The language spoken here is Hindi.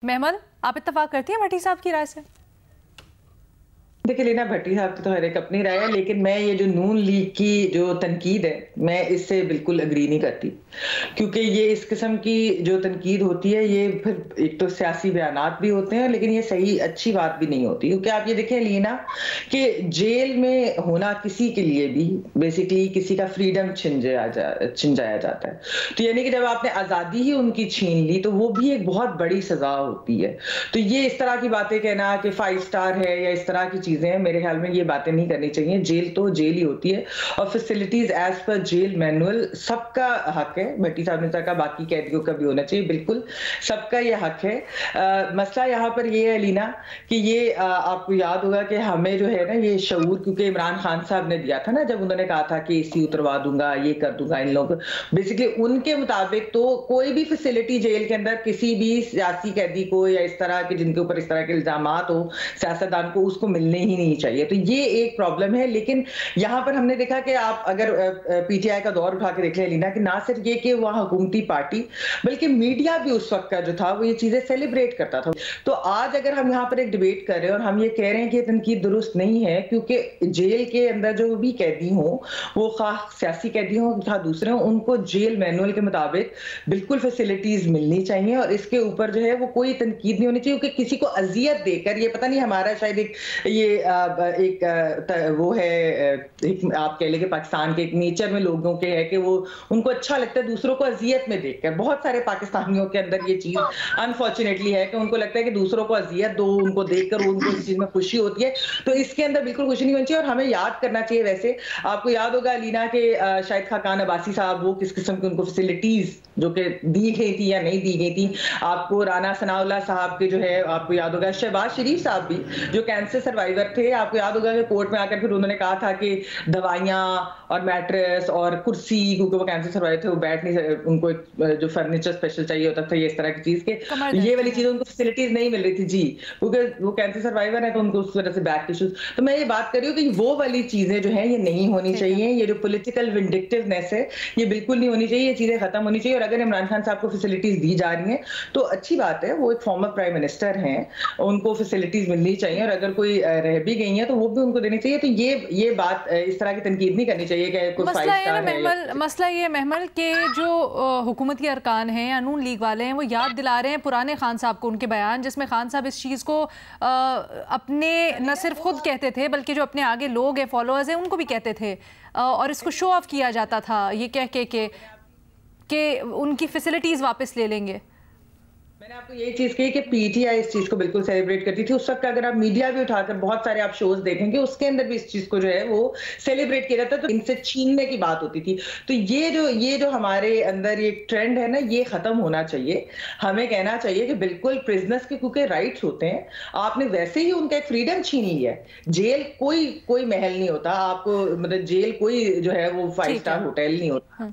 महमल, आप इत्तेफाक करती हैं भट्टी साहब की राय से? देखिए लीना, भट्टी साहब की तो हर एक अपनी राय है, लेकिन मैं ये जो नून लीग की जो तनकीद है, मैं इससे बिल्कुल एग्री नहीं करती। क्योंकि ये इस किस्म की जो तनकीद होती है, ये फिर एक तो सियासी बयानात भी होते हैं, लेकिन ये सही अच्छी बात भी नहीं होती। क्योंकि आप ये देखें लीना कि जेल में होना किसी के लिए भी बेसिकली किसी का फ्रीडम छिन जाया जाता है। तो यानी कि जब आपने आज़ादी ही उनकी छीन ली, तो वो भी एक बहुत बड़ी सज़ा होती है। तो ये इस तरह की बातें कहना कि 5 स्टार है या इस तरह की चीज़ें हैं, मेरे ख्याल में ये बातें नहीं करनी चाहिए। जेल तो जेल ही होती है और facilities as per jail manual सबका हक है। भट्टी साहब ने कहा बाकी कैदियों का भी होना चाहिए, बिल्कुल सबका ये हक है। मसला यहाँ पर ये है लीना कि ये आपको याद होगा कि हमें जो है ना ये शऊर, क्योंकि इमरान खान साहब ने दिया था ना, जब उन्होंने कहा था कि एसी उतरवा दूंगा, ये कर दूंगा इन लोगों को, बेसिकली उनके मुताबिक तो कोई भी फैसिलिटी जेल के अंदर किसी भी सियासी कैदी को या इस तरह के जिनके ऊपर इस तरह के इल्जामात हो सियासतदान को, उसको मिलने ही नहीं चाहिए। तो ये एक प्रॉब्लम है। लेकिन यहाँ पर हमने देखा कि आप अगर पीटीआई का दौर उठा के देख लें लीना, कि ना सिर्फ ये कि वहाँ हुकूमती पार्टी बल्कि मीडिया भी उस वक्त का जो था वो ये चीजें सेलिब्रेट करता था। तो आज अगर हम यहाँ पर एक डिबेट कर रहे हैं और हम ये कह रहे हैं कि तनकीद दुरुस्त नहीं है, क्योंकि जेल के अंदर जो भी कैदी हो, वो खा सियासी कैदी हो खा दूसरे हो, उनको जेल मैनुअल के मुताबिक बिल्कुल फैसिलिटीज मिलनी चाहिए और इसके ऊपर जो है वो कोई तनकीद नहीं होनी चाहिए। क्योंकि किसी को अजियत देकर, ये पता नहीं हमारा शायद वो है, एक आप कह लेंगे पाकिस्तान के एक नेचर में लोगों के है कि वो उनको अच्छा लगता है दूसरों को अजियत में देखकर। बहुत सारे पाकिस्तानियों के अंदर ये चीज अनफॉर्चुनेटली है कि उनको लगता है कि दूसरों को अजियत दो, उनको देखकर उनको इस चीज में खुशी होती है। तो इसके अंदर बिल्कुल खुशी नहीं होनी चाहिए। और हमें याद करना चाहिए, वैसे आपको याद होगा अलीना के शाहिद खाकान अब्बासी साहब, वो किस किस्म की उनको फैसिलिटीज जो कि दी गई थी या नहीं दी गई थी। आपको राना सनाउल्लाह साहब के जो है, आपको याद होगा शहबाज शरीफ साहब भी जो कैंसर सर्वाइवर थे, आपको याद होगा कि कोर्ट में आकर फिर उन्होंने कहा था कि दवाइयां और मैट्रेस और कुर्सी, क्योंकि वो कैंसर सर्वाइवर थे, वो बैठ नहीं, उनको जो फर्नीचर स्पेशल चाहिए होता था, ये इस तरह की चीज के, ये वाली चीजें उनको फैसिलिटीज नहीं मिल रही थी जी, क्योंकि वो कैंसर सर्वाइवर है, तो उनको उस वजह से बैक इश्यूज। तो मैं ये बात कर रही हूँ कि वो वाली चीजें जो है ये नहीं होनी चाहिए। ये जो पॉलिटिकल विंडिक्टिवनेस है, ये बिल्कुल नहीं होनी चाहिए। ये चीजें खत्म होनी चाहिए। और अगर इमरान खान साहब को फैसिलिटीज दी जा रही हैं तो अच्छी बात है, वो एक फॉर्मर प्राइम मिनिस्टर हैं, उनको फैसिलिटीज मिलनी चाहिए। और अगर कोई रह भी गई है तो वो भी उनको देनी चाहिए। तो ये बात इस तरह की तनकीद नहीं करनी चाहिए कि कोई 5 स्टार है। मसला ये महमल के जो हुकूमती अरकान हैं या नून लीग वाले हैं, वो याद दिला रहे हैं पुराने खान साहब को उनके बयान, जिसमें खान साहब इस चीज़ को अपने न सिर्फ खुद कहते थे बल्कि जो अपने आगे लोग हैं, फॉलोअर्स हैं, उनको भी कहते थे। और इसको शो ऑफ किया जाता था ये कह के उनकी फैसिलिटीज़ वापस ले लेंगे। मैंने आपको यही चीज कही कि पीटीआई इस चीज को बिल्कुल सेलिब्रेट करती थी उस वक्त। अगर आप मीडिया भी उठाकर बहुत सारे आप शोज देखेंगे, उसके अंदर भी इस चीज को जो है वो सेलिब्रेट किया जाता है। तो इनसे छीनने की बात होती थी। तो ये जो हमारे अंदर ये ट्रेंड है ना, ये खत्म होना चाहिए। हमें कहना चाहिए कि बिल्कुल प्रिजनर्स के क्योंकि राइट्स होते हैं, आपने वैसे ही उनका एक फ्रीडम छीन लिया है। जेल कोई महल नहीं होता आपको, मतलब जेल कोई जो है वो 5 स्टार होटल नहीं होता।